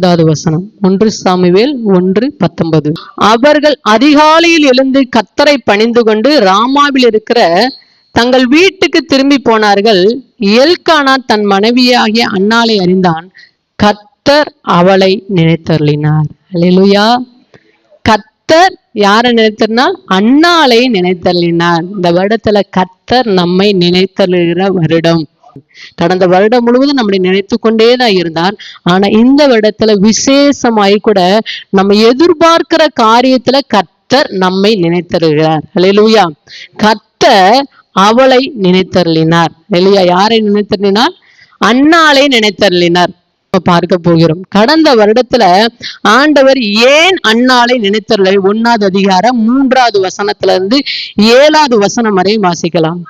19வது வசனம், 1 சாமுவேல் 1:19. அவர்கள் அதிகாலையில் எழுந்து கர்த்தரை பணிந்து கொண்டு ராமாவில் இருக்கிற தங்கள் வீட்டுக்கு திரும்பி போனார்கள். எல்கானா தன் மனைவியாகிய அன்னாளை அறிந்தான். கர்த்தர் அவளை நினைத்தருளினார். அல்லேலூயா. கர்த்தர் யாரை நினைத்தருளினார்? அன்னாளை நினைத்தருளினார். இந்த வருடத்துல கர்த்தர் நம்மை நினைத்தருளுகிற வருடம். கடந்த வருடம் முழுவதும் நம்மளை நினைத்து கொண்டேதான் இருந்தார். ஆனா இந்த வருடத்துல விசேஷமாய் கூட நம்ம எதிர்பார்க்கிற காரியத்துல கர்த்தர் நம்மை நினைத்தருகிறார். அல்லேலூயா. கர்த்தர் அவளை நினைத்தருளினார். அல்லேலூயா. யாரை நினைத்தருளினார்? அன்னாளை நினைத்தருளினார். பார்க்க போகிறோம். கடந்த வருடத்துல ஆண்டவர் ஏன் அன்னாளை நினைத்தருளை 1வது அதிகாரம் 3வது வசனத்துல இருந்து 7வது வசனம் வரை வாசிக்கலாம்.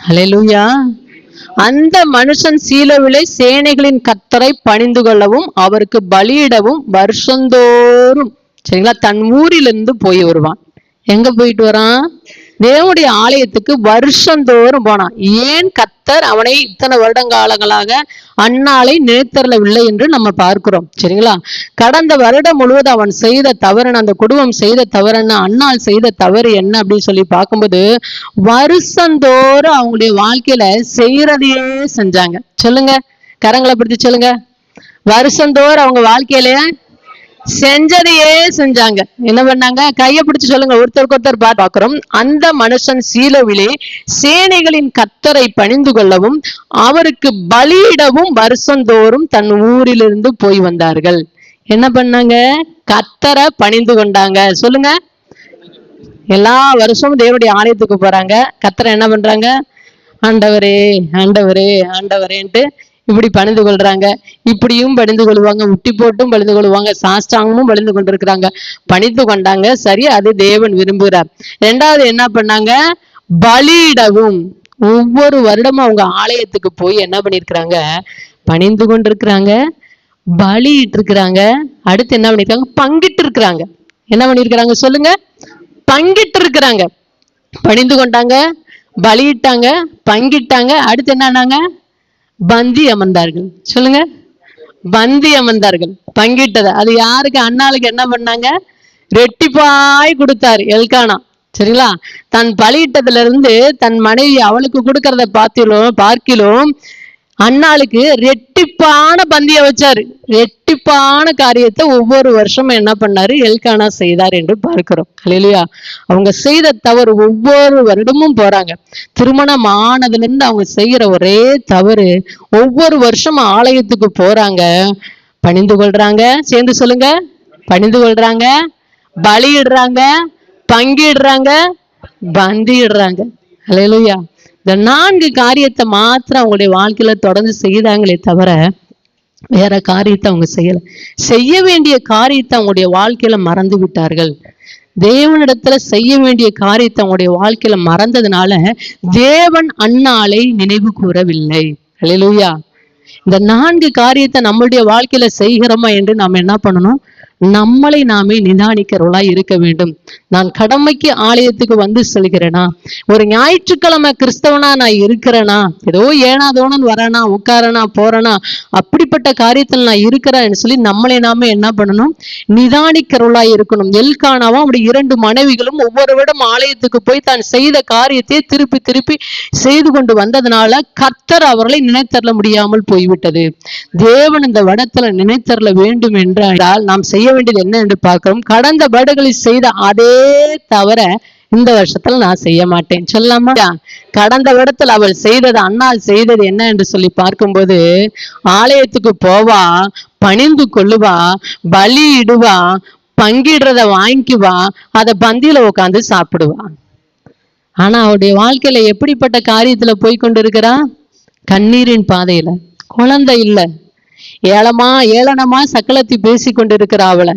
ஹல்லேலூயா. அந்த மனுஷன் சீலோவிலே சேனைகளின் கர்த்தரை பணிந்து கொள்ளவும் அவருக்கு பலியிடவும் வருஷந்தோறும், சரிங்களா, தன் ஊரிலிருந்து போய் வருவான். எங்க போயிட்டு வரான்? தேவனுடைய ஆலயத்துக்கு வருஷந்தோறும் போனான். ஏன்? கர்த்தர் அவனை இத்தனை வருடங்காலங்களாக அன்னாளை நினைத்தருளவில்லை என்று நம்ம பார்க்கிறோம். சரிங்களா. கடந்த வருடம் முழுவதும் அவன் செய்த தவறு, அந்த குடும்பம் செய்த தவறுன்னு, அன்னாள் செய்த தவறு என்ன அப்படின்னு சொல்லி பார்க்கும்போது வருஷந்தோறும் அவங்களுடைய வாழ்க்கையில செய்யறதையே செஞ்சாங்க. சொல்லுங்க, கரங்களை பிடித்து சொல்லுங்க. வருஷந்தோறும் அவங்க வாழ்க்கையில செஞ்சதையே செஞ்சாங்க. என்ன பண்ணாங்க? கையை பிடிச்சு சொல்லுங்க. ஒருத்தருக்கு ஒருத்தர் பார்க்கிறோம். அந்த மனுஷன் சீலோவிலே சேனைகளின் கர்த்தரை பணிந்து கொள்ளவும் அவருக்கு பலியிடவும் வருஷந்தோறும் தன் ஊரிலிருந்து போய் வந்தார்கள். என்ன பண்ணாங்க? கர்த்தரை பணிந்து கொண்டாங்க. சொல்லுங்க. எல்லா வருஷமும் தேவனுடைய ஆலயத்துக்கு போறாங்க. கர்த்தரை என்ன பண்றாங்க? ஆண்டவரே ஆண்டவரே ஆண்டவரேன்ட்டு இப்படி பணிந்து கொள்றாங்க. இப்படியும் பணிந்து கொள்வாங்க, உட்டி போட்டும் பணிந்து கொள்வாங்க, சாஷ்டாங்கமும் பணிந்து கொண்டிருக்கிறாங்க. பணிந்து கொண்டாங்க. சரி, அது தேவன் விரும்புகிறார். 2வது என்ன பண்ணாங்க? பலியிடவும். ஒவ்வொரு வருடமும் அவங்க ஆலயத்துக்கு போய் என்ன பண்ணிருக்கிறாங்க? பணிந்து கொண்டிருக்கிறாங்க, பலியிட்டு இருக்கிறாங்க. அடுத்து என்ன பண்ணிருக்காங்க? பங்கிட்டு இருக்கிறாங்க. என்ன பண்ணிருக்கிறாங்க? சொல்லுங்க. பங்கிட்டு இருக்கிறாங்க. பணிந்து கொண்டாங்க, பலியிட்டாங்க, பங்கிட்டாங்க. அடுத்து என்னன்னாங்க? பந்தி அமர்ந்தார்கள். சொல்லுங்க. பந்தி அமர்ந்தார்கள். பங்கிட்டது அது யாருக்கு? அன்னாளுக்கு என்ன பண்ணாங்க? ரெட்டிப்பாய் கொடுத்தாரு எல்கானா. சரிங்களா. தன் பலியிட்டதுல இருந்து தன் மனைவி அவளுக்கு கொடுக்கறத பார்க்கிலும் அன்னாளுக்கு ரெட்டிப்பான பந்திய வச்சாரு. ரெட்டிப்பான காரியத்தை ஒவ்வொரு வருஷமும் என்ன பண்ணாரு? எல்கானா செய்தார் என்று பார்க்கிறோம். அல்லேலூயா. அவங்க செய்த தவறு ஒவ்வொரு வருடமும் போறாங்க. திருமணம் ஆனதுல இருந்து அவங்க செய்யற ஒரே தவறு, ஒவ்வொரு வருஷமும் ஆலயத்துக்கு போறாங்க, பணிந்து கொள்றாங்க. சேர்ந்து சொல்லுங்க. பணிந்து கொள்றாங்க, பலியிடுறாங்க, பங்கிடுறாங்க, பந்திடுறாங்க. அல்லேலூயா. இந்த 4 காரியத்தை மாத்திரம் அவங்களுடைய வாழ்க்கையில தொடர்ந்து செய்தாங்களே தவிர வேற காரியத்தை அவங்க செய்யல. செய்ய வேண்டிய காரியத்தை அவங்களுடைய வாழ்க்கையில மறந்து விட்டார்கள். தேவனிடத்துல செய்ய வேண்டிய காரியத்தை அவங்களுடைய வாழ்க்கையில மறந்ததுனால தேவன் அன்னாளை நினைவு கூறவில்லை. அல்லேலூயா. இந்த 4 காரியத்தை நம்மளுடைய வாழ்க்கையில செய்கிறோமா என்று நாம் என்ன பண்ணணும்? நம்மளை நாமே நிதானிக்கிறவளா இருக்க வேண்டும். நான் கடமைக்கு ஆலயத்துக்கு வந்து செல்கிறேனா? ஒரு ஞாயிற்றுக்கிழமை கிறிஸ்தவனா நான் இருக்கிறேனா? ஏதோ ஏனாதோனன் வரேனா, உட்காரனா, போறேனா, அப்படிப்பட்ட காரியத்தில் நான் இருக்கிறேன்னு சொல்லி நம்மளை நாமே என்ன பண்ணணும்? நிதானிக்கிறவளா இருக்கணும். எல்கானாவும் அவருடைய 2 மனைவிகளும் ஒவ்வொரு விடம் ஆலயத்துக்கு போய் தான் செய்த காரியத்தை திருப்பி திருப்பி செய்து கொண்டு வந்ததுனால கர்த்தர் அவர்களை நினைத்தரல முடியாமல் போய்விட்டது. தேவன் இந்த வடத்துல நினைத்தரல வேண்டும் என்றால் நாம் செய்ய வேண்டியது என்ன என்று பார்க்கிறோம். கடந்த வருடங்களில் செய்த அதே தவிர இந்த வருஷத்துல நான் செய்ய மாட்டேன் சொல்லலாமா? கடந்த வருடத்தில் அவள் செய்தது, அன்னாள் செய்தது என்ன என்று சொல்லி பார்க்கும்போது, ஆலயத்துக்கு போவா, பணிந்து கொள்ளுவா, பலி இடுவா, பங்கிடுறத வாங்கிக்குவா, அதை பந்தியில உட்காந்து சாப்பிடுவா. ஆனா அவருடைய வாழ்க்கையில எப்படிப்பட்ட காரியத்துல போய் கொண்டிருக்கிறா? கண்ணீரின் பாதையில. குழந்தை இல்ல, ஏளனமா சக்களத்தி பேசி கொண்டிருக்கிறா. அவளை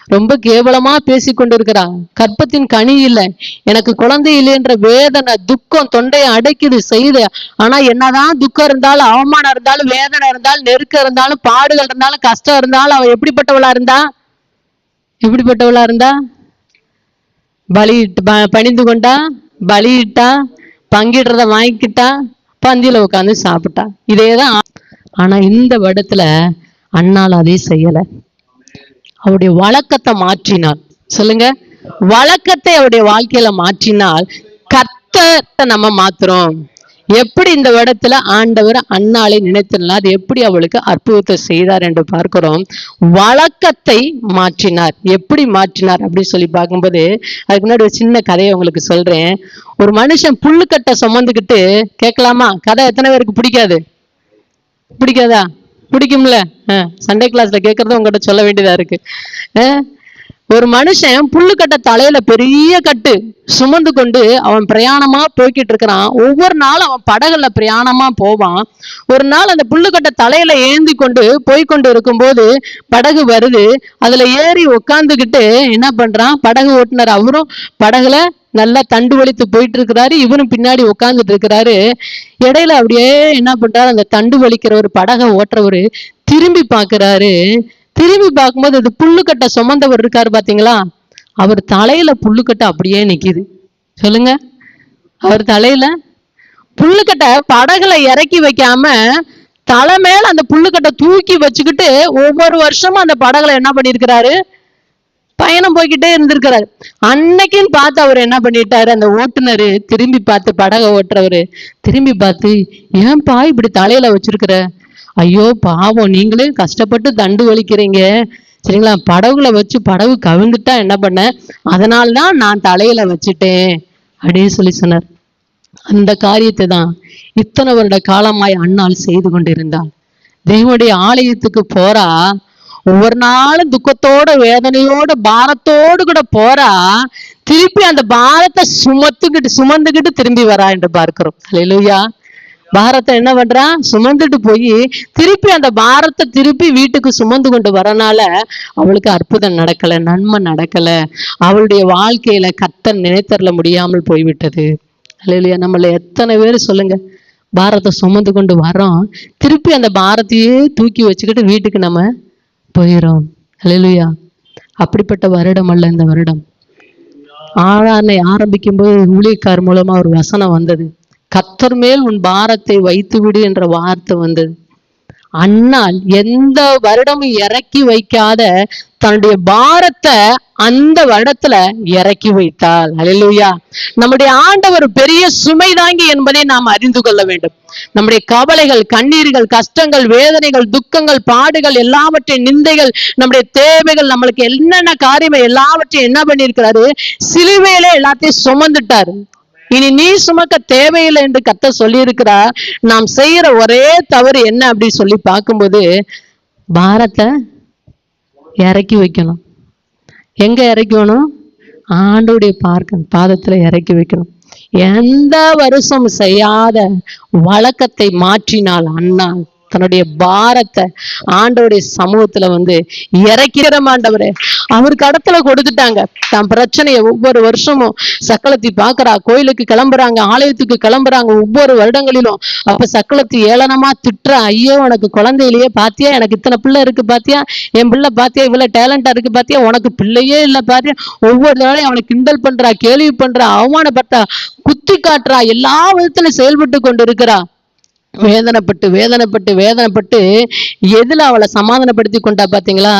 ரொம்ப கேவலமா பேசி கொண்டிருக்கிறா. கற்பத்தின் கனி இல்லை, எனக்கு குழந்தை இல்லை என்ற வேதனை, துக்கம் தொண்டையை அடைக்குது செய்து. ஆனா என்னதான் துக்கம் இருந்தாலும், அவமானம் இருந்தாலும், வேதனை இருந்தாலும், நெருக்கம் இருந்தாலும், பாடுகள் இருந்தாலும், கஷ்டம் இருந்தாலும், அவ எப்படிப்பட்டவளா இருந்தா பலியிட்டு பணிந்து கொண்டா, பலியிட்டா, பங்கிடுறத வாங்கிக்கிட்டா, பந்தியில உட்காந்து சாப்பிட்டா. இதேதான். ஆனா இந்த வருடத்துல அன்னாள் அதை செய்யல. அவருடைய வழக்கத்தை மாற்றினாள். சொல்லுங்க, வழக்கத்தை அவருடைய வாழ்க்கையில மாற்றினால் கர்த்தரை நம்ம மாத்துறோம். எப்படி இந்த இடத்துல ஆண்டவர் அன்னாளை நினைத்திருந்தால் அது எப்படி அவளுக்கு அற்புதத்தை செய்தார் என்று பார்க்கிறோம். வழக்கத்தை மாற்றினார். எப்படி மாற்றினார் அப்படின்னு சொல்லி பார்க்கும்போது, அதுக்கு முன்னாடி ஒரு சின்ன கதையை உங்களுக்கு சொல்றேன். ஒரு மனுஷன் புல்லுக்கட்டை சுமந்துக்கிட்டு, கேட்கலாமா? கதை எத்தனை பேருக்கு பிடிக்காதா? பிடிக்கும்ல? சண்டே கிளாஸ்ல கேட்கறத உங்ககிட்ட சொல்ல வேண்டியதா இருக்கு. ஒரு மனுஷன் புல்லுக்கட்டை தலையில பெரிய கட்டு சுமந்து கொண்டு அவன் பிரயாணமா போய்கிட்டு இருக்கிறான். ஒவ்வொரு நாளும் அவன் படகுல பிரயாணமா போவான். ஒரு நாள் அந்த புல்லுக்கட்டை தலையில ஏந்தி கொண்டு போய்கொண்டு இருக்கும்போது படகு வருது. அதுல ஏறி உக்காந்துக்கிட்டு என்ன பண்றான், படகு ஓட்டுனர் அவரும் படகுல நல்லா தண்டு வலித்து போயிட்டு இருக்கிறாரு. இவரும் பின்னாடி உட்கார்ந்துட்டு இருக்கிறாரு. இடையில அப்படியே என்ன பண்றாரு, அந்த தண்டு வலிக்கிறவர், படகை ஓட்டுறவரு திரும்பி பாக்குறாரு. திரும்பி பார்க்கும்போது அது புல்லுக்கட்டை சுமந்தவர் இருக்காரு பாத்தீங்களா, அவர் தலையில புல்லுக்கட்டை அப்படியே நிக்குது. சொல்லுங்க, அவர் தலையில புல்லுக்கட்டை படகுல இறக்கி வைக்காம தலை மேல அந்த புல்லுக்கட்டை தூக்கி வச்சுக்கிட்டு ஒவ்வொரு வருஷமும் அந்த படகுல என்ன பண்ணிருக்கிறாரு, பயணம் போய்கிட்டே இருந்திருக்கிறாரு. அன்னைக்குன்னு பார்த்து அவர் என்ன பண்ணிட்டாரு, அந்த ஓட்டுநரு திரும்பி பார்த்து, படகை ஓட்டுறவரு திரும்பி பார்த்து, ஏன்பா இப்படி தலையில வச்சிருக்கிற? ஐயோ பாவம், நீங்களே கஷ்டப்பட்டு தண்டு வலிக்கிறீங்க சரிங்களா, படகுல வச்சு படகு கவிழ்ந்துட்டா என்ன பண்ண, அதனால்தான் நான் தலையில வச்சுட்டேன் அப்படின்னு சொல்லி சொன்னார். அந்த காரியத்தை தான் இத்தனை வருட காலமாய் அன்னாள் செய்து கொண்டிருந்தாள். தேவனுடைய ஆலயத்துக்கு போறா, ஒவ்வொரு நாளும் துக்கத்தோட, வேதனையோட, பாரத்தோடு கூட போறா. திருப்பி அந்த பாரத்தை சுமந்துக்கிட்டு திரும்பி வரா என்று பார்க்கிறோம். அல்லேலூயா. பாரத்தை என்ன பண்றா, சுமந்துட்டு போய் திருப்பி அந்த பாரத்தை திருப்பி வீட்டுக்கு சுமந்து கொண்டு வரனால அவளுக்கு அற்புதம் நடக்கல, நன்மை நடக்கல. அவளுடைய வாழ்க்கையில கர்த்தர் நினைத்தரல முடியாமல் போய்விட்டது. அல்லேலூயா. நம்மள எத்தனை பேர் சொல்லுங்க, பாரத்தை சுமந்து கொண்டு வரோம், திருப்பி அந்த பாரத்தையே தூக்கி வச்சுக்கிட்டு வீட்டுக்கு நம்ம போயிடும். அல்லேலூயா. அப்படிப்பட்ட வருடம் அல்ல இந்த வருடம். ஆராதனை ஆரம்பிக்கும் போது ஊழியக்கார் மூலமா ஒரு வசனம் வந்தது, கர்த்தர் மேல் உன் பாரத்தை வைத்து விடு என்ற வார்த்தை வந்தது. அன்னாள் எந்த வருடமும் இறக்கி வைக்காத தன்னுடைய பாரத்தை அந்த வருடத்துல இறக்கி வைத்தாள். அல்லேலூயா. நம்முடைய ஆண்டவர் பெரிய சுமை தாங்கி என்பதை நாம் அறிந்து கொள்ள வேண்டும். நம்முடைய கவலைகள், கண்ணீர்கள், கஷ்டங்கள், வேதனைகள், துக்கங்கள், பாடுகள், எல்லாவற்றையும் நிந்தைகள், நம்முடைய தேவைகள், நம்மளுக்கு என்னென்ன காரியங்கள் எல்லாவற்றையும் என்ன பண்ணியிருக்கிறாரு, சிலுவையில எல்லாத்தையும் சுமந்துட்டாரு. இனி நீ சுமக்க தேவையில்லை என்று கர்த்தர் சொல்லி இருக்கிறார். நாம் செய்யற ஒரே தவறு என்ன அப்படி சொல்லி பார்க்கும்போது, பாரத்தை இறக்கி வைக்கணும். எங்க இறக்கணும்? ஆண்டோடைய பாதத்துல இறக்கி வைக்கணும். எந்த வருஷம் செய்யாத வழக்கத்தை மாற்றினால் அன்னாள் தன்னுடைய பாரத்தை ஆண்டவருடைய சமூகத்துல இறக்கிற ஆண்டவரே அவருக்கு இடத்துல கொடுத்துட்டாங்க. தன் பிரச்சனைய ஒவ்வொரு வருஷமும் சக்களத்தி பாக்குறா, கோயிலுக்கு கிளம்புறாங்க, ஆலயத்துக்கு கிளம்புறாங்க ஒவ்வொரு வருடங்களிலும். அப்ப சக்களத்தி ஏளனமா திட்டுற, ஐயோ உனக்கு குழந்தையிலேயே பாத்தியா, எனக்கு இத்தனை பிள்ளை இருக்கு பாத்தியா, என் பிள்ளை பாத்தியா, இவ்வளவு டேலண்டா இருக்கு பாத்தியா, உனக்கு பிள்ளையே இல்லை பாத்தியா, ஒவ்வொரு நாளையும் அவனை கிண்டல் பண்றா, கேள்வி பண்றா, அவமானப்பட்டா, குத்தி காட்டுறா, எல்லா விதத்திலும் செயல்பட்டு கொண்டு இருக்கிறா. வேதனைப்பட்டு எதுல அவளை சமாதானப்படுத்தி கொண்டா பாத்தீங்களா?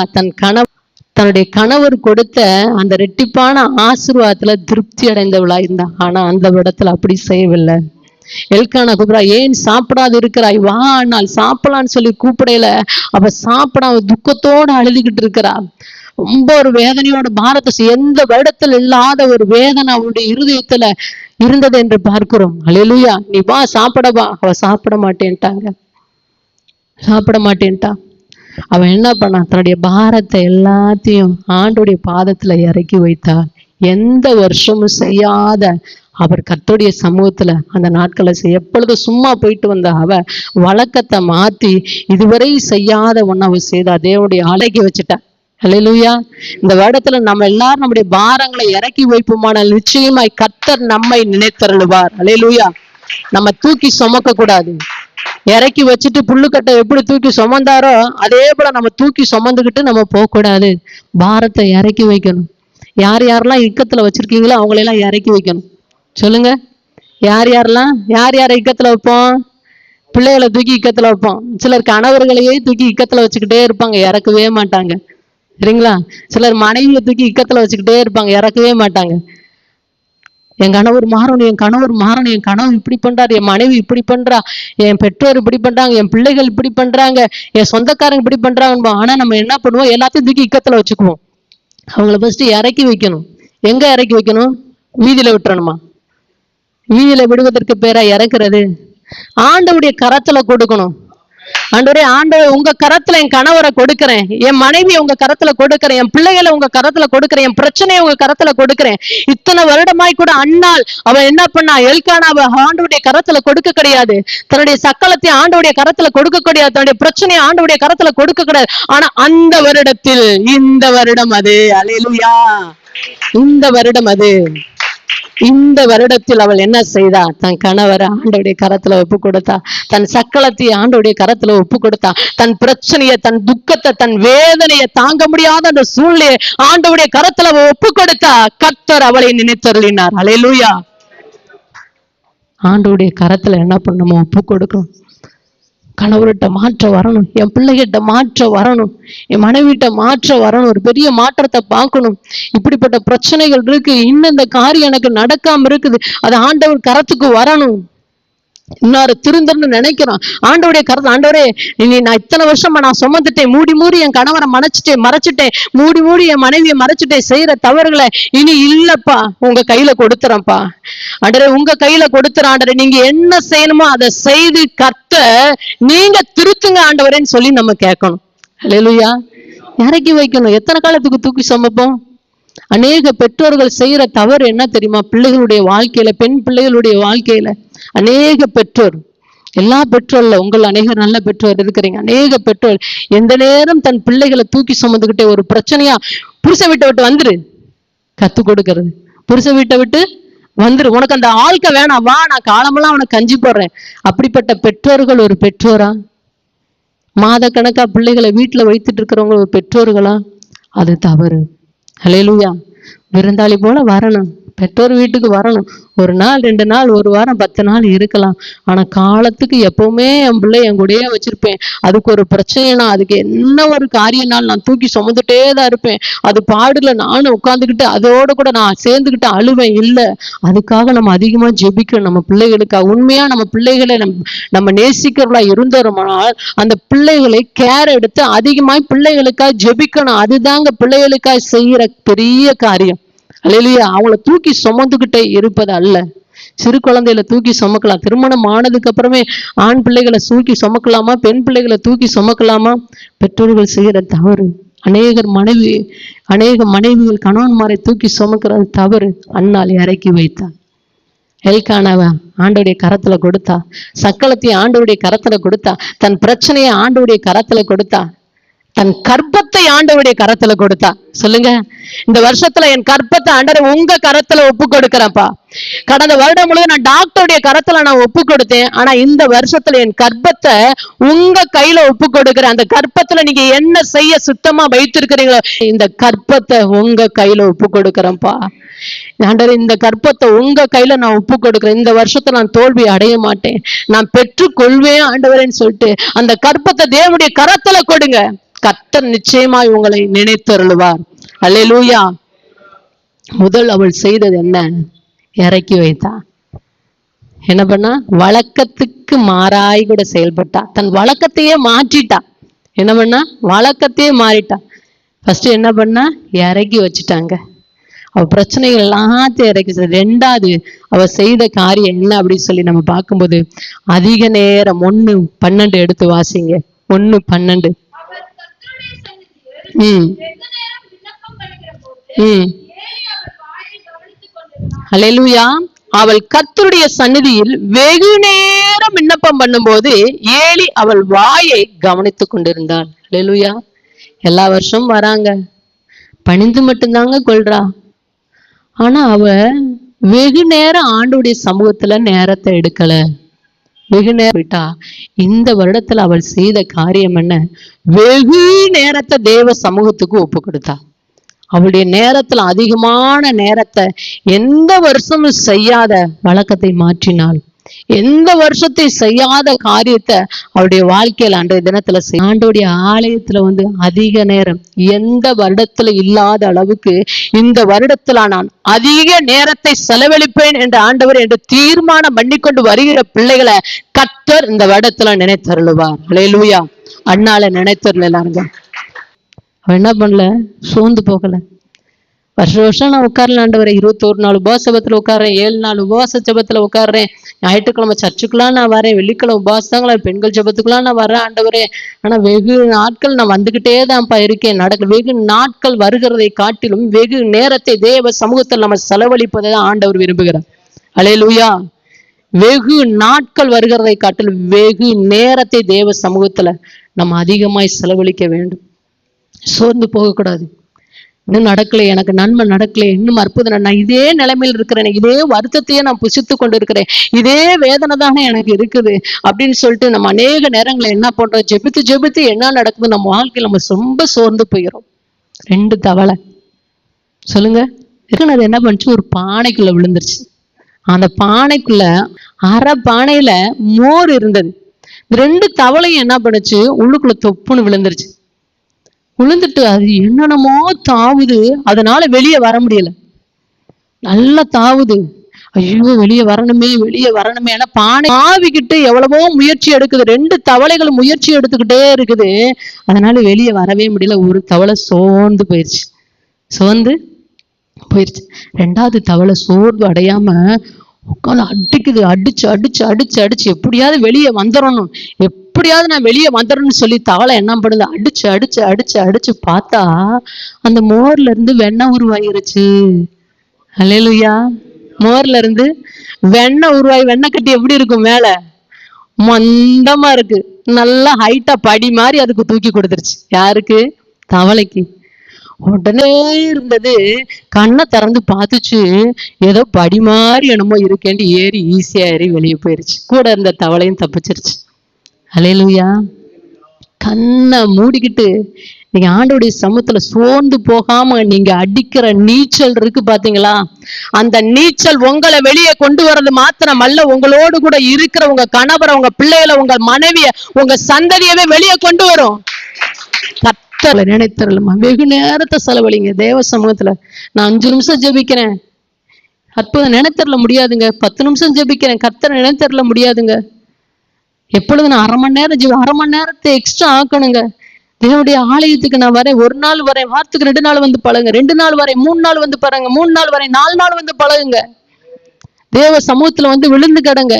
தன்னுடைய கணவர் கொடுத்த அந்த ரெட்டிப்பான ஆசீர்வாதத்துல திருப்தி அடைந்தவளா இருந்தா. ஆனா அந்த இடத்துல அப்படி செய்யவில்லை. எல்கானா கூப்பிடா, ஏன் சாப்பிடாது இருக்கிறாய், வா நாள் சாப்பிடலான்னு சொல்லி கூப்பிடையில அவ சாப்பிட துக்கத்தோடு அழுதுகிட்டு இருக்கிறா. ரொம்ப ஒரு வேதனையோட பாரத்தை, எந்த வருடத்தில் இல்லாத ஒரு வேதனை அவளுடைய இருதயத்துல இருந்தது என்று பார்க்கிறோம். அல்லேலூயா. நீ வா சாப்பிடவா, அவ சாப்பிட மாட்டேன்ட்டாங்க, சாப்பிட மாட்டேன்ட்டா. அவன் என்ன பண்ணான், தன்னுடைய பாரத்தை எல்லாத்தையும் ஆண்டுடைய பாதத்துல இறக்கி வைத்தாள். எந்த வருஷமும் செய்யாத அவர் கர்த்தருடைய சமூகத்துல அந்த நாட்களை எப்பொழுது சும்மா போயிட்டு வந்த அவ வழக்கத்தை மாத்தி இதுவரை செய்யாத ஒண்ணு அவ செய்தா, தேவனுடைய அழகி வச்சுட்டா. அல்லேலூயா. இந்த வருடத்துல நம்ம எல்லாரும் நம்முடைய பாரங்களை இறக்கி வைப்போமானால் நிச்சயமாய் கர்த்தர் நம்மை நினைத்தருளுவார். அல்லேலூயா. நம்ம தூக்கி சுமக்க கூடாது. இறக்கி வச்சுட்டு புல்லுக்கட்டை எப்படி தூக்கி சுமந்தாரோ அதே போல நம்ம தூக்கி சுமந்துக்கிட்டு நம்ம போக கூடாது. பாரத்தை இறக்கி வைக்கணும். யார் யாரெல்லாம் இக்கத்துல வச்சிருக்கீங்களோ அவங்களெல்லாம் இறக்கி வைக்கணும். சொல்லுங்க, யார் யார் இக்கத்துல வைப்போம்? பிள்ளைகளை தூக்கி இக்கத்துல வைப்போம். சிலர் கணவர்களையே தூக்கி இக்கத்துல வச்சுக்கிட்டே இருப்பாங்க, இறக்கவே மாட்டாங்க. சரிங்களா? சிலர் மனைவியை தூக்கி இக்கத்துல வச்சுக்கிட்டே இருப்பாங்க, இறக்கவே மாட்டாங்க. என் கணவர் மாறணும், என் கணவர் மாறணும், என் கணவர் இப்படி பண்றாரு, என் மனைவி இப்படி பண்றா, என் பெற்றோர் இப்படி பண்றாங்க, என் பிள்ளைகள் இப்படி பண்றாங்க, என் சொந்தக்காரங்க இப்படி பண்றாங்க. ஆனா நம்ம என்ன பண்ணுவோம், எல்லாத்தையும் தூக்கி இக்கத்துல வச்சுக்குவோம். அவங்கள ஃபர்ஸ்ட் இறக்கி வைக்கணும். எங்க இறக்கி வைக்கணும்? வீதியில விட்டுறணுமா? வீதியில விடுவதற்கு பேரா இறக்குறது? ஆண்டவருடைய கரத்துல கொடுக்கணும். ஆண்டவரே, ஆண்டவர் உங்க கரத்துல என் கணவரை கொடுக்கிறேன், என் மனைவி உங்க கரத்துல கொடுக்கிறேன், என் பிள்ளைகளை உங்க கரத்துல கொடுக்கிறேன், என் பிரச்சனையை உங்க கரத்துல கொடுக்கிறேன். இத்தனை வருடமாய் கூட அண்ணாள் அவன் என்ன பண்ணா, எல்கானாவை ஆண்டவருடைய கரத்துல கொடுக்க கிடையாது, தன்னுடைய சக்களத்தை ஆண்டவருடைய கரத்துல கொடுக்க கிடையாது, தன்னுடைய பிரச்சனையை ஆண்டவருடைய கரத்துல கொடுக்க கிடையாது. ஆனா அந்த வருடத்தில் இந்த வருடம் அது, அல்லேலூயா, இந்த வருடம் அது, இந்த வருடத்தில் அவள் என்ன செய்தா, தன் கணவரை ஆண்டவருடைய கரத்துல ஒப்பு கொடுத்தா, தன் சக்களத்தை ஆண்டவருடைய கரத்துல ஒப்பு கொடுத்தா, தன் பிரச்சனையை, தன் துக்கத்தை, தன் வேதனையை, தாங்க முடியாத அந்த சூழ்நிலையை ஆண்டவருடைய கரத்துல ஒப்பு கொடுத்தா. கர்த்தர் அவளை நினைத்தருளினார். அல்லேலூயா. ஆண்டவருடைய கரத்துல என்ன பண்ணணுமோ ஒப்பு கொடுக்கணும். கணவர்கிட்ட மாற்றம் வரணும், என் பிள்ளைகிட்ட மாற்றம் வரணும், என் மனைவிட்ட மாற்றம் வரணும், ஒரு பெரிய மாற்றத்தை பார்க்கணும். இப்படிப்பட்ட பிரச்சனைகள் இருக்கு, இன்னும் இந்த காரியம் எனக்கு நடக்காம இருக்குது, அது ஆண்டவர் கரத்துக்கு வரணும். இன்னொரு திருந்தன்னு நினைக்கிறான். ஆண்டவருடைய கருத்து, ஆண்டவரே நான் இத்தனை வருஷமா நான் சுமந்துட்டேன், மூடி என் கணவரை மறைச்சிட்டேன், மூடி என் மனைவியை மறைச்சிட்டேன், செய்யற தவறுகளை இனி இல்லப்பா, உங்க கையில கொடுத்துறேன்ப்பா. ஆண்டவரே உங்க கையில கொடுத்துறேன், ஆண்டவரே நீங்க என்ன செய்யணுமோ அதை செய்து கத்த நீங்க திருத்துங்க ஆண்டவரேன்னு சொல்லி நம்ம கேட்கணும். அல்லேலூயா. இறக்கி வைக்கணும். எத்தனை காலத்துக்கு தூக்கி சுமப்போம்? அநேக பெற்றோர்கள் செய்யற தவறு என்ன தெரியுமா? பிள்ளைகளுடைய வாழ்க்கையில, பெண் பிள்ளைகளுடைய வாழ்க்கையில அநேக பெற்றோர், எல்லா பெற்றோர்ல உங்கள் அநேகர் நல்ல பெற்றோர் இருக்கிறீங்க, அநேக பெற்றோர் எந்த நேரம் தன் பிள்ளைகளை தூக்கி சுமந்துக்கிட்டே ஒரு பிரச்சனையா, புருஷ வீட்டை விட்டு வந்துரு கத்து கொடுக்கறது, புருஷ வீட்டை விட்டு வந்துரு, உனக்கு அந்த ஆள்க வேணாம், வா நான் காலமெல்லாம் அவனை கஞ்சி போடுறேன். அப்படிப்பட்ட பெற்றோர்கள் ஒரு பெற்றோரா? மாத கணக்கா பிள்ளைகளை வீட்டுல வைத்துட்டு இருக்கிறவங்க ஒரு பெற்றோர்களா? அது தவறு. அல்லேலூயா. விருந்தாளி போல வரணும், பெற்றோர் வீட்டுக்கு வரணும். ஒரு நாள், 2 நாள், 1 வாரம், 10 நாள் இருக்கலாம். ஆனா காலத்துக்கு எப்பவுமே என் பிள்ளை என் கூடயே வச்சிருப்பேன். அதுக்கு ஒரு பிரச்சனைனா, அதுக்கு என்ன ஒரு காரியம்னாலும் நான் தூக்கி சுமந்துட்டே தான் இருப்பேன். அது பாடுல நானும் உட்காந்துக்கிட்டு அதோட கூட நான் சேர்ந்துக்கிட்டு அழுவேன். இல்லை, அதுக்காக நம்ம அதிகமா ஜெபிக்கணும். நம்ம பிள்ளைகளுக்காக உண்மையா நம்ம பிள்ளைகளை நம்ம நேசிக்கிறவளா இருந்தோம்னால் அந்த பிள்ளைகளை கேர் எடுத்து அதிகமாய் பிள்ளைகளுக்காக ஜெபிக்கணும். அதுதாங்க பிள்ளைகளுக்காக செய்யற பெரிய காரியம். அல்லேலூயா. அவங்கள தூக்கி சுமந்துகிட்டே இருப்பது அல்ல. சிறு குழந்தையில தூக்கி சுமக்கலாம், திருமணம் ஆனதுக்கு அப்புறமே ஆண் பிள்ளைகளை தூக்கி சுமக்கலாமா, பெண் பிள்ளைகளை தூக்கி சுமக்கலாமா? பெற்றோர்கள் செய்யற தவறு. அநேக மனைவிகள் கணவன்மாரை தூக்கி சுமக்கிறது தவறு. அன்னாள் இறக்கி வைத்தார். எல்கானாவை ஆண்டவருடைய கரத்துல கொடுத்தா, சக்களத்தை ஆண்டவருடைய கரத்துல கொடுத்தா, தன் பிரச்சனையை ஆண்டவருடைய கரத்துல கொடுத்தா, தன் கர்ப்பத்தை ஆண்டவருடைய கரத்துல கொடுத்தா. சொல்லுங்க, இந்த வருஷத்துல என் கர்ப்பத்தை ஆண்டவர் உங்க கரத்துல ஒப்பு கொடுக்கிறேன்ப்பா. கடந்த வருடம் முழுவதும் நான் டாக்டருடைய கரத்துல நான் ஒப்பு கொடுத்தேன். ஆனா இந்த வருஷத்துல என் கர்ப்பத்தை உங்க கையில ஒப்பு கொடுக்கிறேன். அந்த கர்ப்பத்துல நீங்க என்ன செய்ய சுத்தமா வைத்திருக்கிறீங்களோ இந்த கர்ப்பத்தை உங்க கையில ஒப்பு கொடுக்கிறேன்ப்பா. ஆண்டவரே இந்த கர்ப்பத்தை உங்க கையில நான் ஒப்பு கொடுக்கிறேன். இந்த வருஷத்தை நான் தோல்வி அடைய மாட்டேன், நான் பெற்றுக்கொள்வேன் ஆண்டவரேன்னு சொல்லிட்டு அந்த கர்ப்பத்தை தேவனுடைய கரத்துல கொடுங்க. கர்த்தர் நிச்சயமாய் உங்களை நினைத்தருளுவார். அல்லேலூயா. முதல் அவள் செய்தது என்ன? இறக்கி வைத்தா. என்ன பண்ணா? வழக்கத்துக்கு மாறாய் கூட செயல்பட்டா. தன் வழக்கத்தையே மாற்றிட்டா. என்ன பண்ணா? வழக்கத்தையே மாறிட்டா. ஃபர்ஸ்ட் என்ன பண்ணா இறக்கி வச்சுட்டாங்க. அவ பிரச்சனைகள் எல்லாத்தையும் இறக்கி. ரெண்டாவது அவ செய்த காரியம் என்ன அப்படின்னு சொல்லி நம்ம பார்க்கும்போது, அதிக நேரம் 1:12 எடுத்து வாசிங்க. 1:12. ஹல்லேலூயா. அவள் கர்த்தருடைய சந்நிதியில் வெகு நேரம் விண்ணப்பம் பண்ணும்போது ஏலி அவள் வாயை கவனித்துக் கொண்டிருந்தாள். ஹல்லேலூயா. எல்லா வருஷமும் வராங்க, பணிந்து மட்டும்தாங்க கொள்றா. ஆனா அவ வெகு நேரம் ஆண்டோடைய சமூகத்துல நேரத்தை எடுக்கல. வெகு நேரம் விட்டா. இந்த வருடத்துல அவள் செய்த காரியம் என்ன? வெகு நேரத்தை தேவ சமூகத்துக்கு ஒப்பு கொடுத்தா. அவளுடைய நேரத்துல அதிகமான நேரத்தை, எந்த வருஷமும் செய்யாத வழக்கத்தை மாற்றினாள். எந்த வருஷத்தை செய்யாத காரியத்தை அவருடைய வாழ்க்கையில அன்றைய தினத்துல ஆண்டோடைய ஆலயத்துல அதிக நேரம், எந்த வருடத்துல இல்லாத அளவுக்கு இந்த வருடத்துல நான் அதிக நேரத்தை செலவழிப்பேன் என்று ஆண்டவர் என்று தீர்மானம் பண்ணிக்கொண்டு வருகிற பிள்ளைகளை கர்த்தர் இந்த வருடத்துல நினைத்தருளுவார். ஹல்லேலூயா. அண்ணால நினைத்தருளாருங்க. அவன் என்ன பண்ணல? சோர்ந்து போகல. வருஷம் நான் உட்காரல ஆண்டவரே, 21 நாள் உபவாச ஜெபத்துல உட்கார்றேன், 7 நாள் உபவாச ஜெபத்துல உட்கார்றேன், ஞாயிற்றுக்கிழமை சர்ச்சுக்கெல்லாம் நான் வரேன், வெள்ளிக்கிழமை உபவாசங்களா பெண்கள் ஜெபத்துக்கெல்லாம் நான் வரேன் ஆண்டவரே. ஆனா வெகு நாட்கள் நான் வந்துகிட்டே தான்ப்பா இருக்கேன். வெகு நாட்கள் வருகிறதை காட்டிலும் வெகு நேரத்தை தேவ சமூகத்தில் நம்ம செலவழிப்பதை தான் ஆண்டவர் விரும்புகிறார். ஹல்லேலூயா. வெகு நாட்கள் வருகிறதை காட்டிலும் வெகு நேரத்தை தேவ சமூகத்துல நம்ம அதிகமாய் செலவழிக்க வேண்டும். சோர்ந்து போகக்கூடாது. இன்னும் நடக்கலை, எனக்கு நன்மை நடக்கலை, இன்னும் அற்புதம், நான் இதே நிலைமையில் இருக்கிறேன், இதே வருத்தத்தையே நான் புசித்து கொண்டு இருக்கிறேன், இதே வேதனை தானே எனக்கு இருக்குது அப்படின்னு சொல்லிட்டு நம்ம அநேக நேரங்களை என்ன பண்றோம்? ஜெபித்து ஜெபித்து என்ன நடக்குது நம்ம வாழ்க்கையில்? நம்ம ரொம்ப சோர்ந்து போயிடும். 2 தவளை சொல்லுங்க இருக்குன்னு அது என்ன பண்ணுச்சு? ஒரு பானைக்குள்ள விழுந்துருச்சு. அந்த பானைக்குள்ள அரை பானையில மோர் இருந்தது. 2 தவளையும் என்ன பண்ணுச்சு? உள்ளுக்குள்ள தொப்புன்னு விழுந்துருச்சு. விழுந்துட்டு அது என்னென்னமோ தாவுது, அதனால வெளியே வர முடியல. நல்லா தாவுது. ஐயோ வெளியே வரணுமே, வெளியே வரணுமே. ஆனா பானை ஆவிக்கிட்டு எவ்வளவோ முயற்சி எடுக்குது. 2 தவளைகளும் முயற்சி எடுத்துக்கிட்டே இருக்குது. அதனால வெளியே வரவே முடியல. ஒரு தவளை சோர்ந்து போயிடுச்சு. 2வது தவளை சோர்வு அடையாம உட்காந்து அடிக்குது. அடிச்சு அடிச்சு அடிச்சு அடிச்சு எப்படியாவது வெளியே வந்துடணும், எப்படியாவது நான் வெளியே வந்துடணும்னு சொல்லி தவளை என்ன பண்ணுது? அடிச்சு அடிச்சு அடிச்சு அடிச்சு பார்த்தா அந்த மோர்ல இருந்து வெண்ணெய் உருவாயிருச்சு. ஹல்லேலூயா. மோர்ல இருந்து வெண்ணெய் உருவாகி, வெண்ணெய் கட்டி எப்படி இருக்கும்? மேல மந்தமா இருக்கு. நல்லா ஹைட்டா படி மாதிரி அதுக்கு தூக்கி கொடுத்துருச்சு. யாருக்கு? தவளைக்கு. உடனே இருந்தது, கண்ணை திறந்து பார்த்துச்சு. ஏதோ படி மாதிரி என்னமோ இருக்கேன்ட்டு ஏறி ஈஸியா ஏறி வெளியே போயிருச்சு. கூட இருந்த தவளையும் தப்பிச்சிருச்சு. ஹல்லேலூயா. கண்ணை மூடிக்கிட்டு நீங்க ஆண்டவருடைய சமூகத்துல சோர்ந்து போகாம நீங்க அடிக்கிற நீச்சல் இருக்கு பாத்தீங்களா? அந்த நீச்சல் உங்களை வெளியே கொண்டு வர்றது மாத்திரம் அல்ல, உங்களோடு கூட இருக்கிற உங்க கணவரை, உங்க பிள்ளைகளை, உங்க மனைவிய, உங்க சந்ததியவே வெளியே கொண்டு வரும். கர்த்தரை நினைத்தருளுமா. வெகு நேரத்தை செலவழிங்க தேவ சமூகத்துல. நான் 5 நிமிஷம் ஜெபிக்கிறேன், அற்புதம் நினைத்தரல முடியாதுங்க. 10 நிமிஷம் ஜெபிக்கிறேன், கர்த்தரை நினைத்தரல முடியாதுங்க. எப்பொழுது நான் 1/2 மணி நேரம் 1/2 மணி நேரத்தை எக்ஸ்ட்ரா ஆக்கணுங்க. தேவனுடைய ஆலயத்துக்கு நான் வரேன், 1 நாள் வரேன், வாரத்துக்கு 2 நாள் வந்து பழகுங்க, 2 நாள் வரேன், 3 நாள் வந்து பாருங்க, 3 நாள் வரேன், 4 நாள் வந்து பழகுங்க. தேவ சமூகத்துல விழுந்து கிடங்க.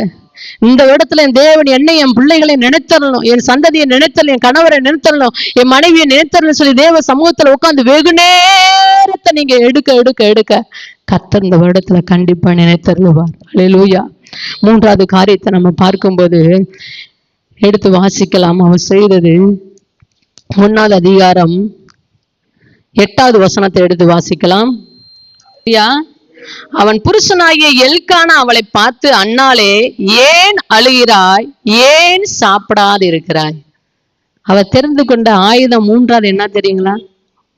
இந்த இடத்துல என் தேவன் என்னை, என் பிள்ளைகளை நினைத்தரணும், என் சந்ததியை நினைத்தரணும், என் கணவரை நினைத்தரணும், என் மனைவியை நினைத்தரணும் சொல்லி தேவ சமூகத்துல உட்காந்து வெகு நேரத்தை நீங்க எடுக்க எடுக்க எடுக்க கர்த்தர் இந்த வருடத்துல கண்டிப்பா நினைத்தருளுவார். ஹல்லேலூயா. 3வது காரியத்தை நம்ம பார்க்கும்போது எடுத்து வாசிக்கலாம். அவன் செய்தது 1வது அதிகாரம் 8வது வசனத்தை எடுத்து வாசிக்கலாம். அவன் புருஷனாகிய எல்கானா அவளை பார்த்து, அன்னாளே ஏன் அழுகிறாய், ஏன் சாப்பிடாது இருக்கிறாய்? அவ தெரிந்து கொண்ட ஆயுதம் 3வது என்ன தெரியுங்களா?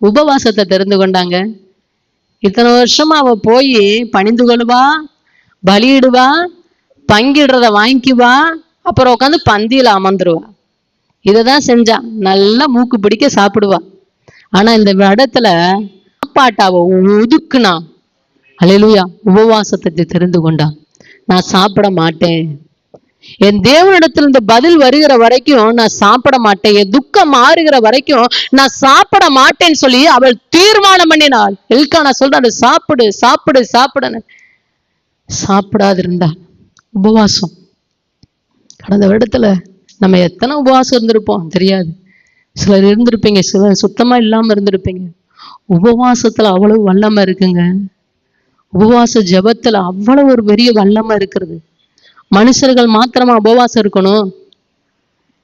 உபவாசத்தை தெரிந்து கொண்டாங்க. இத்தனை வருஷமா அவ போய் பணிந்து கொள்வா, பலியிடுவா, பங்கிடுறத வாங்கிக்குவா, அப்புறம் உட்காந்து பந்தியில அமர்ந்துருவா. இததான் செஞ்சா. நல்லா மூக்கு பிடிக்க சாப்பிடுவா. ஆனா இந்த இடத்துல சாப்பாட்டை அவ ஒதுக்குனா. ஹல்லேலூயா. உபவாசத்தை தெரிந்து கொண்டா. நான் சாப்பிட மாட்டேன், என் தேவனிடத்துல இந்த பதில் வருகிற வரைக்கும் நான் சாப்பிட மாட்டேன், என் துக்கம் மாறுகிற வரைக்கும் நான் சாப்பிட மாட்டேன்னு சொல்லி அவள் தீர்மானம் பண்ணினாள். எல்கானா சொல்றாரு, சாப்பிடு சாப்பிடு சாப்பிடுன்னு. சாப்பிடாது இருந்தாள். உபவாசம். கடந்த வருடத்துல நம்ம எத்தனை உபவாசம் இருந்திருப்போம் தெரியாது. சிலர் இருந்திருப்பீங்க, சிலர் சுத்தமா இல்லாம இருந்திருப்பீங்க. உபவாசத்துல அவ்வளவு வல்லமை இருக்குங்க. உபவாச ஜபத்துல அவ்வளவு ஒரு பெரிய வல்லமை இருக்கிறது. மனுஷர்கள் மாத்திரமா உபவாசம் இருக்கணும்?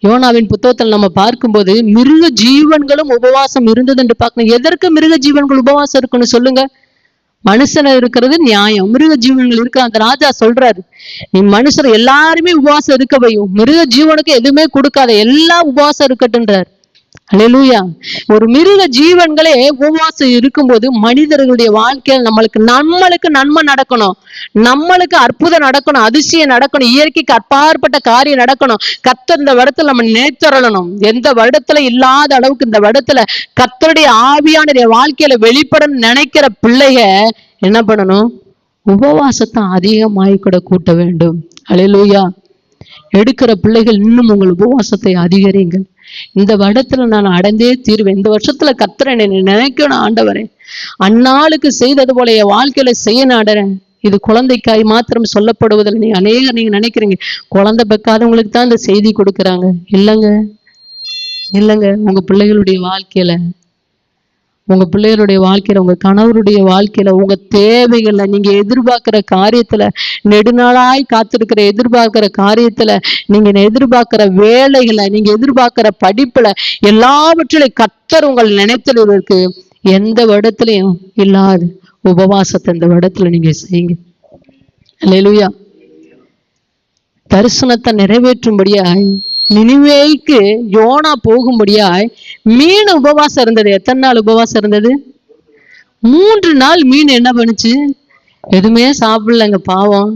யோனாவின் புத்தகத்தில் நம்ம பார்க்கும்போது மிருக ஜீவன்களும் உபவாசம் இருந்தது என்று பார்க்கணும். எதற்கு மிருக ஜீவன்கள் உபவாசம் இருக்கணும் சொல்லுங்க? மனுஷன இருக்கிறது நியாயம், மிருக ஜீவன்கள் இருக்க அந்த ராஜா சொல்றாரு, நீ மனுஷர் எல்லாருமே உபவாசம் இருக்க வையும், மிருக ஜீவனுக்கு எதுவுமே கொடுக்காத, எல்லாம் உபவாசம் இருக்கட்டுன்றார். அல்லேலூயா. ஒரு மிருக ஜீவன்களே உபவாசம் இருக்கும்போது மனிதர்களுடைய வாழ்க்கையில் நம்மளுக்கு நன்மை நடக்கணும், நம்மளுக்கு அற்புதம் நடக்கணும், அதிசயம் நடக்கணும், இயற்கைக்கு அப்பாற்பட்ட காரியம் நடக்கணும். கர்த்தர் இந்த வருடத்துல நம்ம நேர்த்தரணும். எந்த வருடத்துல இல்லாத அளவுக்கு இந்த வருடத்துல கர்த்தருடைய ஆவியான வாழ்க்கையில வெளிப்படணும்னு நினைக்கிற பிள்ளைக என்ன பண்ணணும்? உபவாசத்தை அதிகமாய் கூட கூட்ட வேண்டும். அல்லேலூயா. எடுக்கிற பிள்ளைகள் இன்னும் உங்கள் உபவாசத்தை அதிகரிங்கள். இந்த வருடத்துல நான் அடைந்தே தீர்வேன். இந்த வருஷத்துல கர்த்தரை நினைக்கணும். ஆண்டவரே, அந்நாளுக்கு செய்தது போல என் வாழ்க்கையில செய்ய நாடுறேன். இது குழந்தைக்காய் மாத்திரம் சொல்லப்படுவதில்லை. நீங்க நினைக்கிறீங்க குழந்தை பெக்காதவங்களுக்கு தான் இந்த செய்தி கொடுக்குறாங்க. இல்லைங்க, உங்க பிள்ளைகளுடைய வாழ்க்கையில, உங்க கணவருடைய வாழ்க்கையில, உங்க தேவைகள்ல, நீங்க எதிர்பார்க்கிற காரியத்துல, நெடுநாளாய் காத்திருக்கிற எதிர்பார்க்கிற காரியத்துல, நீங்க எதிர்பார்க்கிற வேலைகளை, நீங்க எதிர்பார்க்கிற படிப்புல, எல்லாவற்றிலும் கர்த்தர் உங்கள் நினைத்தலுக்கு எந்த இடத்துலயும் இல்லாது உபவாசத்தை இந்த இடத்துல நீங்க செய்யுங்க. அல்லேலூயா. தரிசனத்தை நிறைவேற்றும்படியாய் நினிவேக்கு யோனா போகும்படியாய் மீன் உபவாசம் இருந்தது. எத்தனை நாள் உபவாசம் இருந்தது? 3 நாள். மீன் என்ன பண்ணுச்சு? எதுவுமே சாப்பிடலங்க. பாவம்.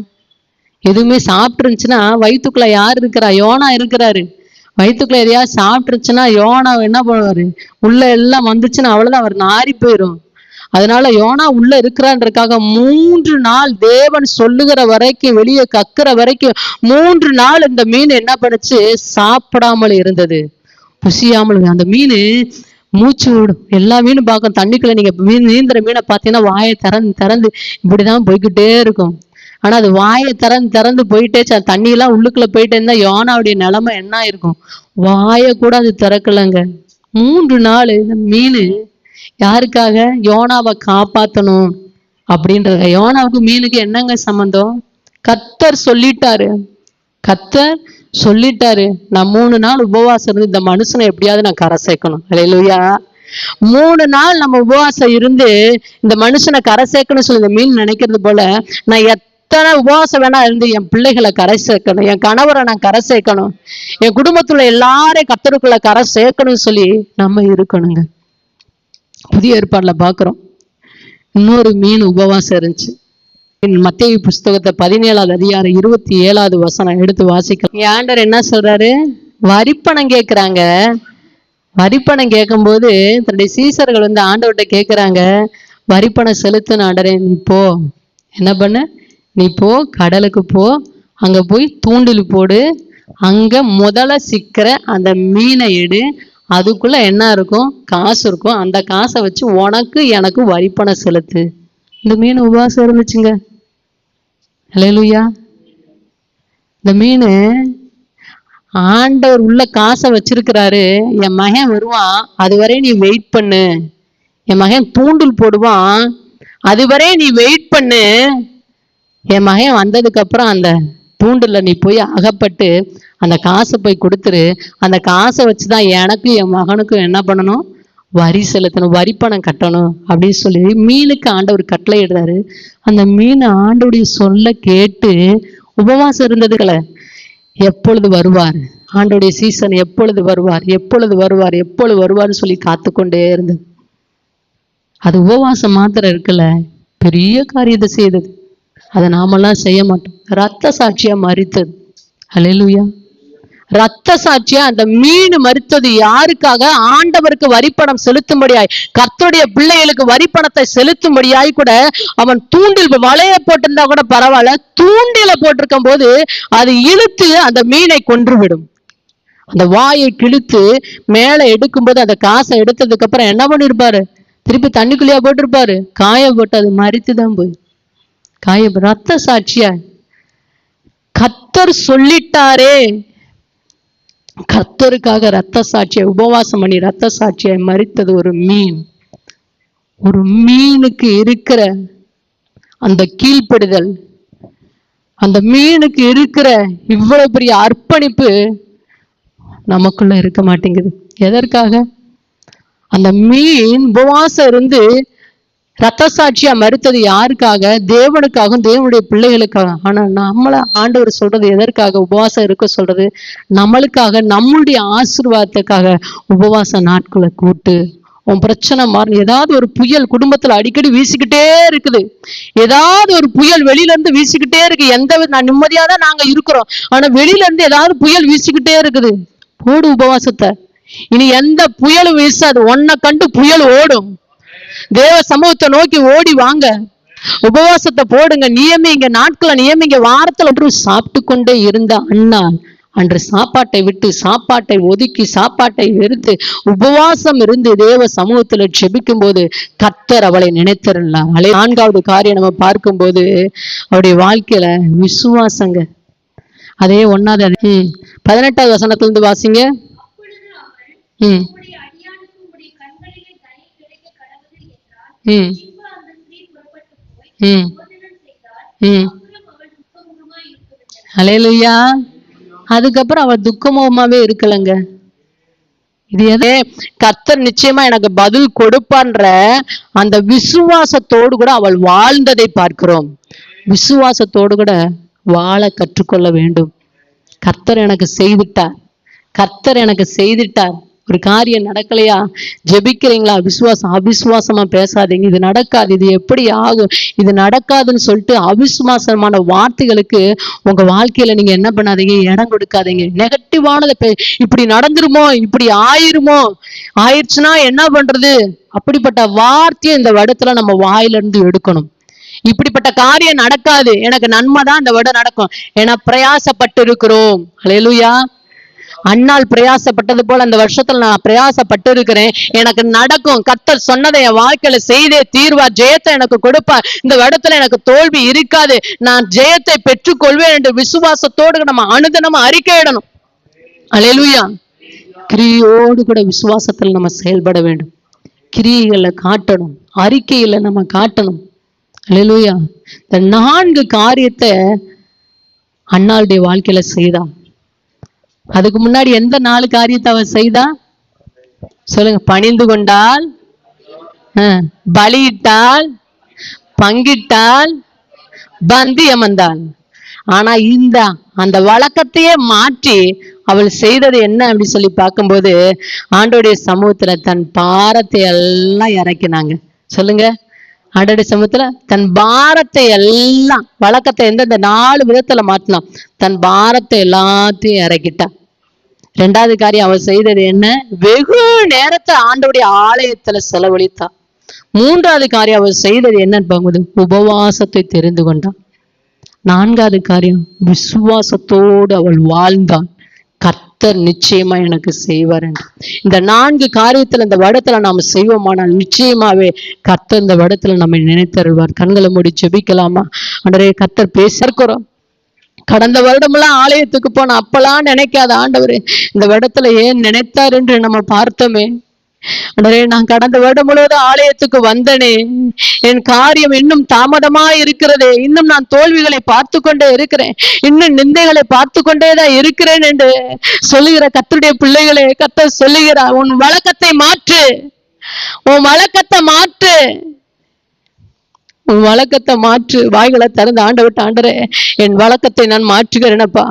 எதுவுமே சாப்பிட்டுருந்துச்சுன்னா வயிற்றுக்குள்ள யார் இருக்கிறா? யோனா இருக்கிறாரு. வயிற்றுக்குள்ள எதையாவது சாப்பிட்டுருச்சுன்னா யோனா என்ன பண்ணுவாரு? உள்ள எல்லாம் வந்துச்சுன்னா அவ்வளவுதான், அவர் நாரி போயிடும். அதனால யோனா உள்ள இருக்கிறான்றதுக்காக 3 நாள் தேவன் சொல்லுகிற வரைக்கும், வெளியே கக்குற வரைக்கும் 3 நாள் இந்த மீன் என்ன பண்ணுச்சு? சாப்பிடாமல் இருந்தது, புசியாமல். அந்த மீன் மூச்சு விடும். எல்லா மீனும் பார்க்கும். தண்ணிக்குள்ள நீங்க நீந்துற மீனை பார்த்தீங்கன்னா வாயை திறந்து இப்படிதான் போய்கிட்டே இருக்கும். ஆனா அது வாயை திறந்து போயிட்டே தண்ணியெல்லாம் உள்ளுக்குள்ள போயிட்டே இருந்தா யோனாவுடைய நிலைமை என்ன இருக்கும்? வாயை கூட அது திறக்கலங்க. 3 நாள் இந்த மீன் யாருக்காக? யோனாவை காப்பாத்தணும் அப்படின்றத. யோனாவுக்கு மீனுக்கு என்னங்க சம்பந்தம்? கர்த்தர் சொல்லிட்டாரு. நான் 3 நாள் உபவாசம் இருந்து இந்த மனுஷனை எப்படியாவது நான் கரை சேர்க்கணும். அல்லேலூயா. 3 நாள் நம்ம உபவாசம் இருந்து இந்த மனுஷனை கரை சேர்க்கணும் சொல்லி இந்த மீன் நினைக்கிறது போல, நான் எத்தனை உபவாசம் வேணா இருந்து என் பிள்ளைகளை கரை சேர்க்கணும், என் கணவரை நான் கரை சேர்க்கணும், என் குடும்பத்துல எல்லாரையும் கர்த்தருக்குள்ள கரை சேர்க்கணும்னு சொல்லி நம்ம இருக்கணுங்க. புதிய ஏற்பாடுல பாக்குறோம், இன்னொரு மீன் உபவாசம் இருந்துச்சு. மத்தேயு புஸ்தகத்தை 17வது அதிகாரம் 27வது வசனம் எடுத்து வாசிக்கலாம். ஆண்டவர் என்ன சொல்றாரு? வரிப்பணம் கேட்கிறாங்க. வரிப்பணம் கேட்கும்போது தன்னுடைய சீசர்கள் ஆண்டவர்கிட்ட கேட்கிறாங்க, வரிப்பணம் செலுத்துன்னு ஆண்டரே, நீ போ, என்ன பண்ண, நீ போ, கடலுக்கு போ, அங்க போய் தூண்டில் போடு, அங்க முதல்ல சிக்கிற அந்த மீனை எடு, அதுக்குள்ள என்ன இருக்கும்? காசு இருக்கும், அந்த காசை வச்சு உனக்கு எனக்கு வரிப்பணம் செலுத்து. இந்த மீன் உபவாசம் இருந்துச்சுங்க. அல்லேலூயா. இந்த மீன் ஆண்டவர் உள்ள காசை வச்சிருக்கிறாரு. என் மகன் வருவான், அதுவரை நீ வெயிட் பண்ணு. என் மகன் தூண்டில் போடுவான், அதுவரை நீ வெயிட் பண்ணு. என் மகன் வந்ததுக்கு அப்புறம் அந்த தூண்டில நீ போய் அகப்பட்டு அந்த காசை போய் கொடுத்துரு. அந்த காசை வச்சுதான் எனக்கும் என் மகனுக்கும் என்ன பண்ணணும்? வரி செலுத்தணும், வரிப்பணம் கட்டணும் அப்படின்னு சொல்லி மீனுக்கு ஆண்டவர் கட்டளை இடுறாரு. அந்த மீன் ஆண்டவருடைய சொல்ல கேட்டு உபவாசம் இருந்ததுல, எப்பொழுது வருவார் ஆண்டவருடைய சீசன், எப்பொழுது வருவார்னு சொல்லி காத்துக்கொண்டே இருந்தது. அது உபவாசம் மாத்திரம் இருக்குல்ல, பெரிய காரியத்தை செய்தது. அதை நாமெல்லாம் செய்ய மாட்டோம். ரத்த சாட்சியா மரித்தது. அல்லேலூயா. ரத்த சாட்சியா அந்த மீன் மரித்தது யாருக்காக? ஆண்டவருக்கு வரிப்பணம் செலுத்தும்படியாய், கர்த்தருடைய பிள்ளைகளுக்கு வரிப்பணத்தை செலுத்தும்படியாய் கூட அவன் தூண்டில் வலைய போட்டிருந்தா கூட பரவாயில்ல, தூண்டில போட்டிருக்கும் போது அது இழுத்து அந்த மீனை கொன்றுவிடும். அந்த வாயை கிழித்து மேல எடுக்கும்போது அந்த காசை எடுத்ததுக்கு அப்புறம் என்ன பண்ணிருப்பாரு? திருப்பி தண்ணிக்குள்ளையா போட்டிருப்பாரு? காய போட்டு அது மரித்துதான் போய் ரத்த சாட்சியா கர்த்தர் சொல்லிட்டாரே, கர்த்தருக்காக ரத்த சாட்சியை உபவாசம் பண்ணி ரத்த சாட்சியை மரித்தது ஒரு மீன். ஒரு மீனுக்கு இருக்கிற அந்த கீழ்ப்படிதல், அந்த மீனுக்கு இருக்கிற இவ்வளவு பெரிய அர்ப்பணிப்பு நமக்குள்ள இருக்க மாட்டேங்குது. எதற்காக? அந்த மீன் உபவாசம் இருந்து ரத்த சாட்சியா மறுத்தது யாருக்காக? தேவனுக்காகவும் தேவனுடைய பிள்ளைகளுக்காக. ஆனா நம்மள ஆண்டவர் சொல்றது எதற்காக உபவாசம் இருக்க சொல்றது? நம்மளுக்காக, நம்மளுடைய ஆசீர்வாதத்துக்காக. உபவாச நாட்களை கூட்டு, உன் பிரச்சனை மாறணும். ஏதாவது ஒரு புயல் குடும்பத்துல அடிக்கடி வீசிக்கிட்டே இருக்குது, ஏதாவது ஒரு புயல் வெளியில இருந்து வீசிக்கிட்டே இருக்கு. நான் நிம்மதியா தான் நாங்க இருக்கிறோம், ஆனா வெளியில இருந்து ஏதாவது புயல் வீசிக்கிட்டே இருக்குது. போடு உபவாசத்தை. இனி எந்த புயலும் வீசாது, உன்னை கண்டு புயல் ஓடும். தேவ சமூகத்தை நோக்கி ஓடி வாங்க, உபவாசத்தை போடுங்க, நியமிங்க, நாட்களை நியமிங்க. வாரத்துல ஒன்று சாப்பிட்டு கொண்டே இருந்த அண்ணா அன்று சாப்பாட்டை விட்டு, சாப்பாட்டை ஒதுக்கி, சாப்பாட்டை வெறுத்து உபவாசம் இருந்து தேவ சமூகத்துல ஜெபிக்கும் போது கர்த்தர் அவளை நினைத்திருந்தார். 4வது காரியம் நம்ம பார்க்கும்போது அவருடைய வாழ்க்கையில விசுவாசங்க. அதே 1வது 18வது வசனத்திலிருந்து வாசிங்க. ஹல்லேலூயா. அதுக்கப்புறம் அவள் துக்கமுகமாவே இருக்கலங்க. இது எதே? கர்த்தர் நிச்சயமா எனக்கு பதில் கொடுப்பான்ற அந்த விசுவாசத்தோடு கூட அவள் வாழ்ந்ததை பார்க்கிறோம். விசுவாசத்தோடு கூட வாழ கற்றுக்கொள்ள வேண்டும். கர்த்தர் எனக்கு செய்துட்டார், கர்த்தர் எனக்கு செய்துட்டார். ஒரு காரியம் நடக்கலையா? ஜெபிக்கிறீங்களா? அவிசுவாசமா பேசாதீங்க. இது நடக்காது, இது எப்படி ஆகும், இது நடக்காதுன்னு சொல்லிட்டு அவிசுவாசமான வார்த்தைகளுக்கு உங்க வாழ்க்கையில நீங்க என்ன பண்ணாதீங்க, இடம் கொடுக்காதீங்க. நெகட்டிவானதை இப்படி நடந்துருமோ, இப்படி ஆயிடுச்சுன்னா என்ன பண்றது, அப்படிப்பட்ட வார்த்தையை இந்த வருடத்துல நம்ம வாயில இருந்து எடுக்கணும். இப்படிப்பட்ட காரியம் நடக்காது, எனக்கு நன்மைதான் இந்த வருடம் நடக்கும், என பிரயாசப்பட்டு இருக்கிறோம். ஹல்லேலூயா. அண்ணால் பிரயாசப்பட்டது போல அந்த வருஷத்துல நான் பிரயாசப்பட்டு இருக்கிறேன், எனக்கு நடக்கும். கர்த்தர் சொன்னதை என் வாழ்க்கையில செய்தே தீர்வா, ஜெயத்தை எனக்கு கொடுப்பார். இந்த வருடத்துல எனக்கு தோல்வி இருக்காது, நான் ஜெயத்தை பெற்றுக்கொள்வேன் என்று விசுவாசத்தோடு நம்ம அனுதினமா அறிக்கையிடணும். அல்லேலூயா. கிரியோடு கூட விசுவாசத்தில் நம்ம செயல்பட வேண்டும். கிரியைகளை காட்டணும், அறிக்கையில நம்ம காட்டணும். அல்லேலூயா. இந்த 4 காரியத்தை அண்ணாளுடைய வாழ்க்கையில செய்தா. அதுக்கு முன்னாடி எந்த 4 காரியத்தை அவ செய்தா சொல்லுங்க? பணிந்து கொண்டால், பலியிட்டால், பங்கிட்டால், பந்தி அமர்ந்தாள். ஆனா அந்த வழக்கத்தையே மாற்றி அவள் செய்தது என்ன அப்படி சொல்லி பார்க்கும்போது, ஆண்டோடைய சமூகத்துல தன் பாரத்தை எல்லாம் இறக்கினாங்க. சொல்லுங்க, ஆண்டோடைய சமூகத்துல தன் பாரத்தை எல்லாம், வழக்கத்தை எந்தெந்த 4 விதத்துல மாத்தினான், தன் பாரத்தை எல்லாத்தையும் இறக்கிட்டா. 2வது காரியம் அவள் செய்தது என்ன? வெகு நேரத்தை ஆண்டோடைய ஆலயத்துல செலவழித்தா. 3வது காரியம் அவள் செய்தது என்னன்னு பார்க்கும்போது உபவாசத்தை தெரிந்து கொண்டான். 4வது காரியம் விசுவாசத்தோடு அவள் வாழ்ந்தான். கர்த்தர் நிச்சயமா எனக்கு செய்வார் என்று. இந்த 4 காரியத்துல இந்த வருடத்துல நாம செய்வோமானால் நிச்சயமாவே கர்த்தர் இந்த வருடத்துல நம்ம நினைத்தருள்வார். கண்களை மூடி ஜெபிக்கலாமா? ஆண்டவரே, கர்த்தர் பேசிருக்கிறோம். கடந்த வருடமெல்லாம் ஆலயத்துக்கு போன அப்பெல்லாம் நினைக்காத ஆண்டவரே இந்த வருடத்துல ஏன் நினைத்தார் என்று நம்ம பார்த்தோமே. ஆண்டவரே, நான் கடந்த வருடம் முழுவதும் ஆலயத்துக்கு வந்தனே, என் காரியம் இன்னும் தாமதமா இருக்கிறதே, இன்னும் நான் தோல்விகளை பார்த்து கொண்டே இருக்கிறேன், இன்னும் நிந்தைகளை பார்த்து கொண்டேதான் இருக்கிறேன் என்று சொல்லுகிற கர்த்தருடைய பிள்ளைகளே, கர்த்தர் சொல்லுகிறார், உன் வழக்கத்தை மாற்று, உன் வழக்கத்தை மாற்று, உன் வழக்கத்தை மாற்று. வாய்களை திறந்து ஆண்டவர்ட்ட, ஆண்டவரே என் வழக்கத்தை நான் மாற்றுகிறேனப்பா.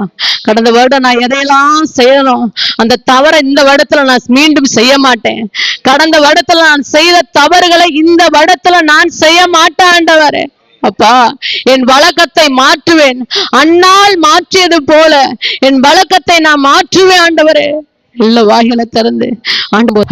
கடந்த வருடம் நான் எதையெல்லாம் செய்யணும், அந்த தவறை இந்த வருடத்துல நான் மீண்டும் செய்ய மாட்டேன். கடந்த வருடத்துல நான் செய்த தவறுகளை இந்த வருடத்துல நான் செய்ய மாட்டேன் ஆண்டவரே. அப்பா என் வழக்கத்தை மாற்றுவேன், அன்னால் மாற்றியது போல என் வழக்கத்தை நான் மாற்றுவேன் ஆண்டவரே. எல்லா வாய்களை திறந்து ஆண்டவர்